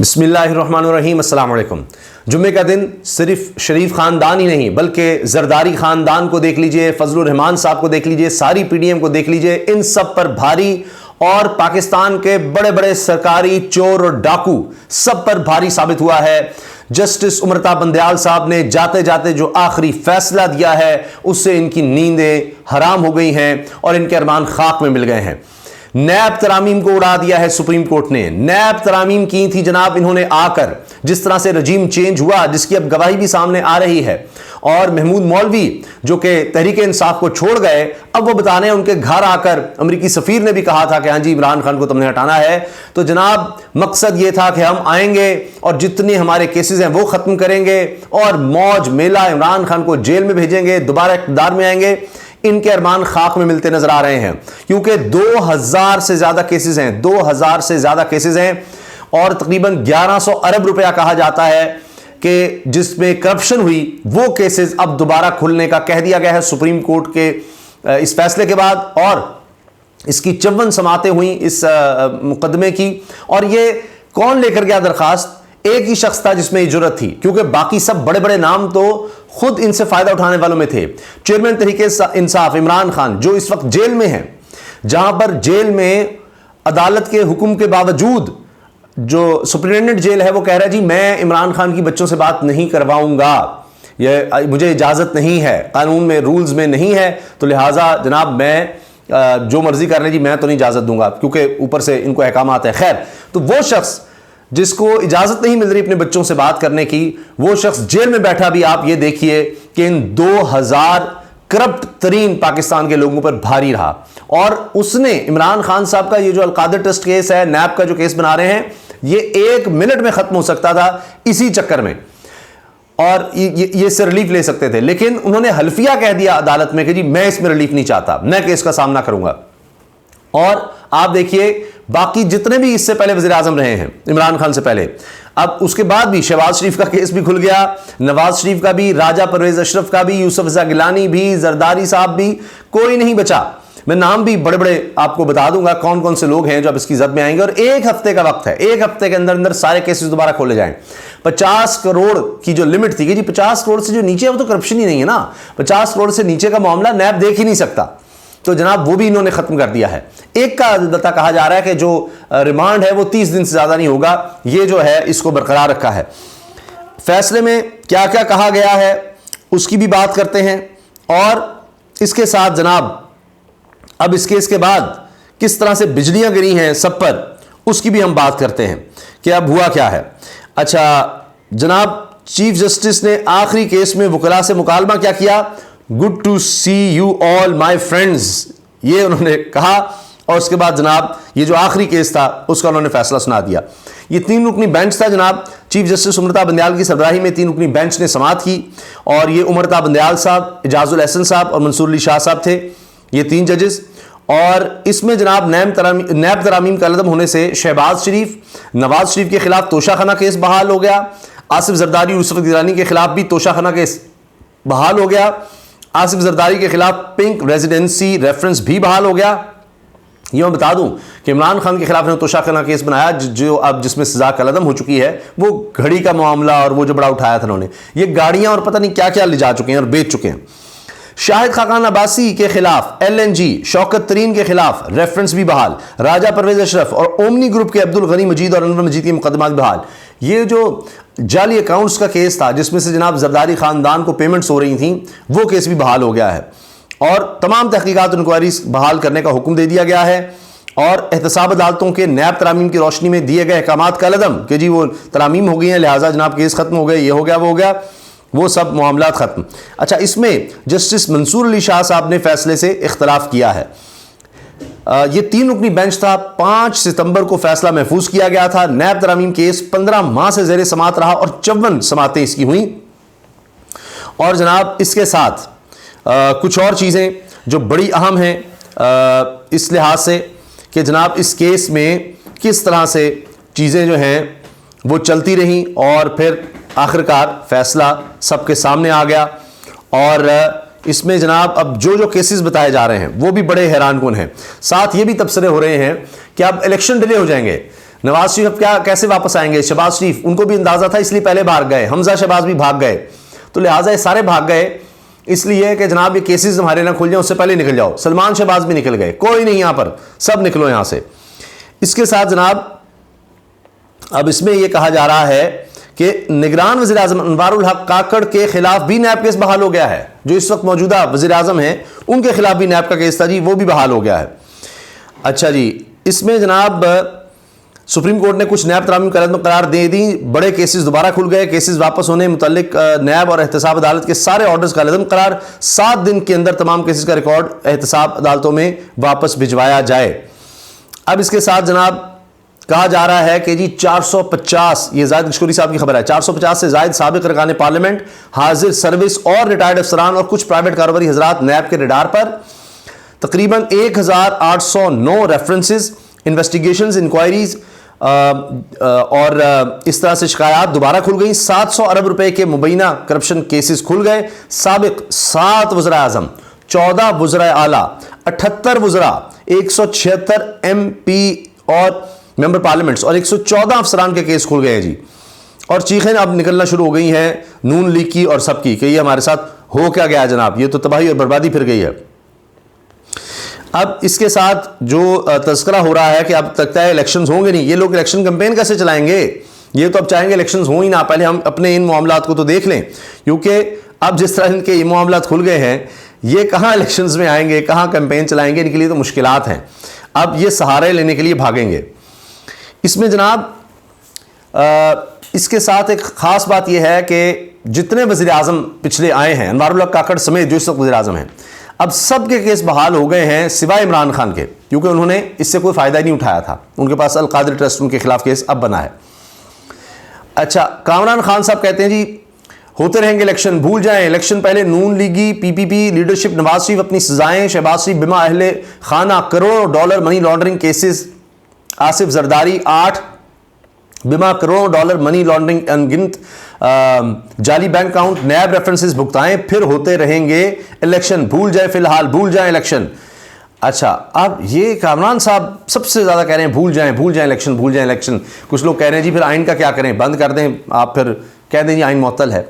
बिस्मिल्लाहिर्रहमानिर्रहीम, अस्सलाम वालेकुम। जुम्मे का दिन सिर्फ शरीफ ख़ानदान ही नहीं बल्कि जरदारी ख़ानदान को देख लीजिए, फजलुर रहमान साहब को देख लीजिए, सारी पीडीएम को देख लीजिए, इन सब पर भारी और पाकिस्तान के बड़े बड़े सरकारी चोर और डाकू सब पर भारी साबित हुआ है। जस्टिस उमरता बंदयाल साहब ने जाते जाते जो आखिरी फैसला दिया है उससे इनकी नींदें हराम हो गई हैं और इनके अरमान खाक में मिल गए हैं। नैब तरामीम को उड़ा दिया है सुप्रीम कोर्ट ने। नैब तरामीम की थी जनाब इन्होंने आकर, जिस तरह से रजीम चेंज हुआ जिसकी अब गवाही भी सामने आ रही है। और महमूद मौलवी जो कि तहरीक इंसाफ को छोड़ गए, अब वो बता रहे हैं उनके घर आकर अमेरिकी सफीर ने भी कहा था कि हाँ जी इमरान खान को तुमने हटाना है। तो जनाब मकसद ये था कि हम आएंगे और जितने हमारे केसेस हैं वो खत्म करेंगे और मौज मेला इमरान खान को जेल में भेजेंगे, दोबारा इक़्तिदार में आएंगे। इनके अरमान खाक में मिलते नजर आ रहे हैं क्योंकि 2000 से ज्यादा केसेस हैं, 2000 से ज्यादा केसेस हैं और तकरीबन 1100 अरब रुपया कहा जाता है कि जिसमें करप्शन हुई, वो केसेस अब दोबारा खुलने का कह दिया गया है सुप्रीम कोर्ट के इस फैसले के बाद। और इसकी 54 समातें हुई इस मुकदमे की। और ये कौन लेकर गया दरखास्त? एक ही शख्स था जिसमें जुर्रत थी, क्योंकि बाकी सब बड़े बड़े नाम तो खुद इनसे फायदा उठाने वालों में थे। चेयरमैन तहरीक इंसाफ इमरान खान जो इस वक्त जेल में है, जहां पर जेल में अदालत के हुक्म के बावजूद जो सुप्रिटेंडेंट जेल है वो कह रहा है जी मैं इमरान खान की बच्चों से बात नहीं करवाऊंगा, ये मुझे इजाजत नहीं है, कानून में रूल्स में नहीं है, तो लिहाजा जनाब मैं जो मर्जी कर लें जी मैं तो नहीं इजाजत दूंगा, क्योंकि ऊपर से इनको अहकाम आते हैं। खैर, तो वो शख्स जिसको इजाजत नहीं मिल रही अपने बच्चों से बात करने की, वो शख्स जेल में बैठा भी आप ये देखिए कि इन 2000 करप्ट तरीन पाकिस्तान के लोगों पर भारी रहा। और उसने इमरान खान साहब का ये जो अलकादर ट्रस्ट केस है, नैब का जो केस बना रहे हैं, ये 1 मिनट में खत्म हो सकता था इसी चक्कर में और ये से रिलीफ ले सकते थे। लेकिन उन्होंने हल्फिया कह दिया अदालत में कि जी मैं इसमें रिलीफ नहीं चाहता, मैं केस का सामना करूंगा। और आप देखिए बाकी जितने भी इससे पहले वज़ीर आज़म रहे हैं इमरान खान से पहले, अब उसके बाद भी शहबाज शरीफ का केस भी खुल गया, नवाज शरीफ का भी, राजा परवेज अशरफ का भी, यूसुफ रज़ा गिलानी भी, जरदारी साहब भी, कोई नहीं बचा। मैं नाम भी बड़े बड़े आपको बता दूंगा कौन कौन से लोग हैं जो अब इसकी जद में आएंगे। और 1 हफ्ते का वक्त है, 1 हफ्ते के अंदर अंदर सारे केसेस दोबारा खोले जाएं। 50 करोड़ की जो लिमिट थी कि जी 50 करोड़ से जो नीचे है वो तो करप्शन ही नहीं है ना, 50 करोड़ से नीचे का मामला नैब देख ही नहीं सकता, तो जनाब वो भी इन्होंने खत्म कर दिया है। एक का अलबत्ता कहा जा रहा है कि जो रिमांड है वो 30 दिन से ज्यादा नहीं होगा, ये जो है इसको बरकरार रखा है। फैसले में क्या क्या कहा गया है उसकी भी बात करते हैं और इसके साथ जनाब अब इस केस के बाद किस तरह से बिजलियां गिरी हैं सब पर, उसकी भी हम बात करते हैं कि अब हुआ क्या है। अच्छा जनाब, चीफ जस्टिस ने आखिरी केस में वकला से मुकालमा क्या किया? Good to see you all my friends, ये उन्होंने कहा। और उसके बाद जनाब ये जो आखिरी केस था उसका उन्होंने फैसला सुना दिया। ये 3 रुकनी बेंच था जनाब, चीफ जस्टिस उमरता बंदयाल की सरबराही में 3 रुकनी बेंच ने समाअत की और ये उमरता बंदयाल साहब, इजाजुल एहसन साहब और मंसूर अली शाह साहब थे, ये 3 जजेस। और इसमें जनाब नैब तरामीम का अलदम होने से शहबाज शरीफ, नवाज शरीफ के खिलाफ तोशाखाना केस बहाल हो गया, आसिफ जरदारी, यूसुफ गिलानी के खिलाफ भी तोशाखाना केस बहाल हो गया, आसिफ जरदारी के खिलाफ पिंक रेजिडेंसी रेफरेंस भी बहाल हो गया। ये मैं बता दूं कि इमरान खान के खिलाफ ने तोशाखाना केस बनाया जो अब जिसमें सजा कलदम हो चुकी है, वो घड़ी का मामला और वो जो बड़ा उठाया था उन्होंने, ये गाड़ियां और पता नहीं क्या क्या ले जा चुके हैं और बेच चुके हैं। शाहिद खाकान अब्बासी के खिलाफ LNG, शौकत तरीन के खिलाफ रेफरेंस भी बहाल, राजा परवेज अशरफ और ओमनी ग्रुप के अब्दुल गनी मजीद और अनवर मजीद के मुकदमात बहाल। ये जो जाली अकाउंट्स का केस था जिसमें से जनाब जरदारी खानदान को पेमेंट्स हो रही थी, वो केस भी बहाल हो गया है और तमाम तहकीकात इंक्वायरीज बहाल करने का हुक्म दे दिया गया है। और एहतसाब अदालतों के नैब तरामीम की रोशनी में दिए गए अहकामात का अलदम कि जी वो तरामीम हो गई हैं, लिहाजा जनाब केस खत्म हो गए, ये हो गया वो हो गया, वो सब मामलात खत्म। अच्छा, इसमें जस्टिस मंसूर अली शाह साहब ने फैसले से इख्तलाफ किया है। ये 3 रुकनी बेंच था, 5 सितंबर को फैसला महफूज किया गया था। नैब तरामीम केस 15 माह से ज़ेरे समात रहा और 54 समातें इसकी हुई। और जनाब इसके साथ कुछ और चीज़ें जो बड़ी अहम हैं इस लिहाज से कि जनाब इस केस में किस तरह से चीज़ें जो हैं वो चलती रहीं और फिर आखिरकार फैसला सबके सामने आ गया। और इसमें जनाब अब जो जो केसेस बताए जा रहे हैं वो भी बड़े हैरान कुन हैं। साथ ये भी तबसरे हो रहे हैं कि अब इलेक्शन डिले हो जाएंगे। नवाज शरीफ अब क्या कैसे वापस आएंगे? शहबाज शरीफ, उनको भी अंदाजा था इसलिए पहले भाग गए, हमजा शहबाज भी भाग गए, तो लिहाजा ये सारे भाग गए इसलिए कि जनाब ये केसेस हमारे ना खुल जाए उससे पहले निकल जाओ। सलमान शहबाज भी निकल गए, कोई नहीं यहां पर, सब निकलो यहां से। इसके साथ जनाब अब इसमें यह कहा जा रहा है कि निगरान वज़ीर आज़म अनवारुल हक काकड़ के खिलाफ भी नैब केस बहाल हो गया है। जो इस वक्त मौजूदा वज़ीर आज़म है उनके खिलाफ भी नैब का केस था जी, वो भी बहाल हो गया है। अच्छा जी, इसमें जनाब सुप्रीम कोर्ट ने कुछ नैब तरामीम करार दे दी, बड़े केसेस दोबारा खुल गए, केसेस वापस होने मुतल्लिक नैब और एहतसाब अदालत के सारे ऑर्डर्स का लज़म करार, 7 दिन के अंदर तमाम केसेस का रिकॉर्ड एहतसाब अदालतों में वापस भिजवाया जाए। अब इसके साथ जनाब कहा जा रहा है कि जी 450, ये जायद किशोरी साहब की खबर है, 450 से जायद साबिक अरकान पार्लियामेंट, हाजिर सर्विस और रिटायर्ड अफसरान और कुछ प्राइवेट कारोबारी हजरात नैब के रडार पर। तकरीबन 1809 रेफरेंसेस, इन्वेस्टिगेशंस, इंक्वायरीज और इस तरह से शिकायत दोबारा खुल गई। 700 अरब रुपए के मुबैना करप्शन केसेस खुल गए। साबिक 7 वज़ीर आज़म, 14 वज़ीर आला, 78 वज़रा, 176 MP और मेंबर पार्लियामेंट्स और 114 अफसरान के केस खुल गए हैं जी। और चीखें अब निकलना शुरू हो गई हैं नून लीग की और सबकी कि ये हमारे साथ हो क्या गया जनाब, ये तो तबाही और बर्बादी फिर गई है। अब इसके साथ जो तज़किरा हो रहा है कि अब तक है इलेक्शंस होंगे नहीं, ये लोग इलेक्शन कैंपेन कैसे चलाएंगे? ये तो अब चाहेंगे इलेक्शंस हो ही ना, पहले हम अपने इन मामलात को तो देख लें, क्योंकि अब जिस तरह इनके ये मामलात खुल गए हैं, ये कहाँ इलेक्शंस में आएंगे, कहाँ कैंपेन चलाएंगे, इनके लिए तो मुश्किलात हैं। अब ये सहारे लेने के लिए भागेंगे। इसमें जनाब इसके साथ एक ख़ास बात यह है कि जितने वज़ीर आज़म पिछले आए हैं, अनवारुल हक काकड़ समेत जो इस वक्त वज़ीर आज़म हैं, अब सब के केस बहाल हो गए हैं सिवाय इमरान खान के, क्योंकि उन्होंने इससे कोई फ़ायदा नहीं उठाया था। उनके पास अल कादिर ट्रस्ट उनके खिलाफ केस अब बना है। अच्छा, कामरान खान साहब कहते हैं जी होते रहेंगे इलेक्शन, भूल जाएं इलेक्शन, पहले नून लीगी PPP लीडरशिप, नवाज शरीफ अपनी सजाएं, शहबाज शरीफ बिमा अहले खाना, करोड़ों dollar money laundering cases, Asif Zardari 8, बिमा करोड़ों डॉलर मनी लॉन्ड्रिंग, अनगिनत जाली बैंक अकाउंट, नैब रेफरेंसेस भुगताएं, फिर होते रहेंगे इलेक्शन, भूल जाए फिलहाल, भूल जाए इलेक्शन। अच्छा, अब ये कामरान साहब सबसे ज़्यादा कह रहे हैं भूल जाएं इलेक्शन, भूल जाएं इलेक्शन। कुछ लोग कह रहे हैं जी फिर आइन का क्या करें, बंद कर दें, आप फिर कह दें जी आइन मुअत्तल है।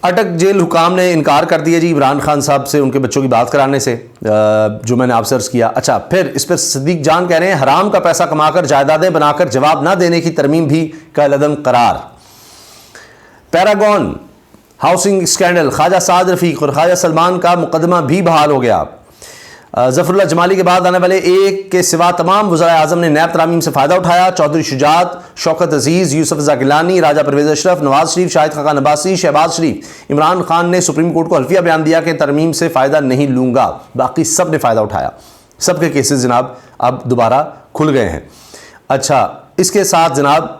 अटक जेल हुकाम ने इनकार कर दिया जी इमरान खान साहब से उनके बच्चों की बात कराने से, जो मैंने आपसे अर्ज़ किया। अच्छा, फिर इस पर सिद्दीक जान कह रहे हैं हराम का पैसा कमाकर जायदादें बनाकर जवाब ना देने की तरमीम भी कलअदम करार। Paragon housing scandal, Khawaja Saad रफ़ीक और ख्वाजा सलमान का मुकदमा भी बहाल हो गया। ज़फ़रुल्लाह जमाली के बाद आने वाले एक के सिवा तमाम वज़राए आज़म ने नैब तरामीम से फ़ायदा उठाया। चौधरी शुजात, शौकत अजीज़, यूसुफ रज़ा गिलानी, राजा परवेज़ अशरफ, नवाज शरीफ, शाहिद खाकान अब्बासी, शहबाज शरीफ, इमरान खान ने सुप्रीम कोर्ट को हल्फिया बयान दिया कि तरमीम से फ़ायदा नहीं लूँगा। बाकी सब ने फ़ायदा उठाया, सब के केसेस जनाब अब दोबारा खुल गए हैं। अच्छा, इसके साथ जनाब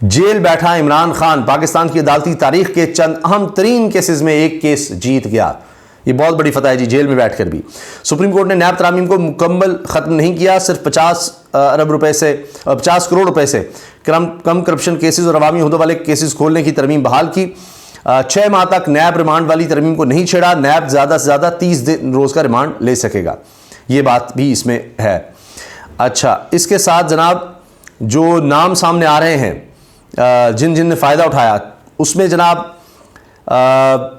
जेल बैठा इमरान खान पाकिस्तान की अदालती तारीख के चंद अहम तरीन केसेस में एक केस जीत गया। ये बहुत बड़ी फतह है जी, जेल में बैठकर भी। सुप्रीम कोर्ट ने नैब तरामीम को मुकम्मल ख़त्म नहीं किया, सिर्फ 50 अरब रुपए से 50 करोड़ रुपए से कम करप्शन केसेस और अवामी उहदों वाले केसेस खोलने की तरमीम बहाल की। 6 माह तक नैब रिमांड वाली तरमीम को नहीं छेड़ा, नैब ज़्यादा से ज़्यादा 30 दिन रोज़ का रिमांड ले सकेगा, ये बात भी इसमें है। अच्छा, इसके साथ जनाब जो नाम सामने आ रहे हैं जिन जिन ने फ़ायदा उठाया, उसमें जनाब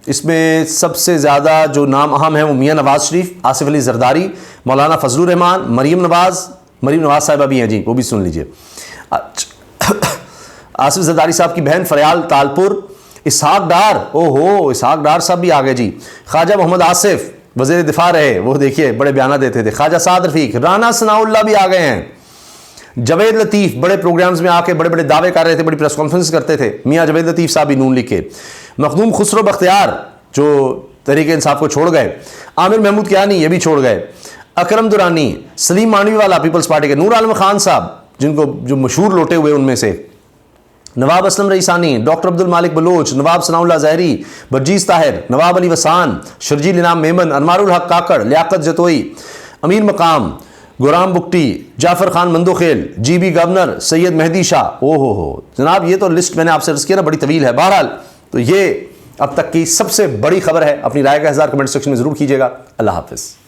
इसमें सबसे ज़्यादा जो नाम अहम है वो मियाँ नवाज़ शरीफ, आसिफ अली जरदारी, मौलाना फजलुर रहमान, मरीम नवाज़ साहिबा भी हैं जी, वो भी सुन लीजिए। आसिफ जरदारी साहब की बहन फरियाल तालपुर, इसहाक डार, ओहो इसहाक डार साहब भी आ गए जी। ख्वाजा मोहम्मद आसिफ वज़ीर दिफा रहे, वो देखिए बड़े बयाना देते थे। ख्वाजा साद रफ़ीक, राना सनाउल्लाह भी आ गए हैं। जवेद लतीफ़ बड़े प्रोग्राम्स में आके बड़े बड़े दावे कर रहे थे, बड़ी प्रेस कॉन्फ्रेंस करते थे। मियाँ जवेद लतीफ़ साहब भी नून लीग के। मखदूम खुसरो बख्तियार जो तहरीक इंसाफ को छोड़ गए, आमिर महमूद कियानी ये भी छोड़ गए, अकरम दुरानी, सलीम मानवी वाला पीपल्स पार्टी के, नूर आलम खान साहब जिनको जो मशहूर लोटे हुए उनमें से, नवाब असलम रईसानी, डॉक्टर अब्दुल मालिक बलोच, नवाब सनाउल्लाह ज़हरी, बर्जीज़ ताहिर, नवाब अली वसान, शर्जील इनाम मेमन, अनवारुल हक काकड़, लियाकत जतोई, अमीर मकाम, गुराम बुक्टी, जाफ़र खान मंदोखेल, GB गवर्नर, सैयद मेहदी शाह। ओहो जनाब, ये तो लिस्ट मैंने आपसे अर्ज़ किया ना, बड़ी तवील है। बहरहाल तो ये अब तक की सबसे बड़ी खबर है। अपनी राय का इज़हार कमेंट सेक्शन में ज़रूर कीजिएगा। अल्लाह हाफ़िज़।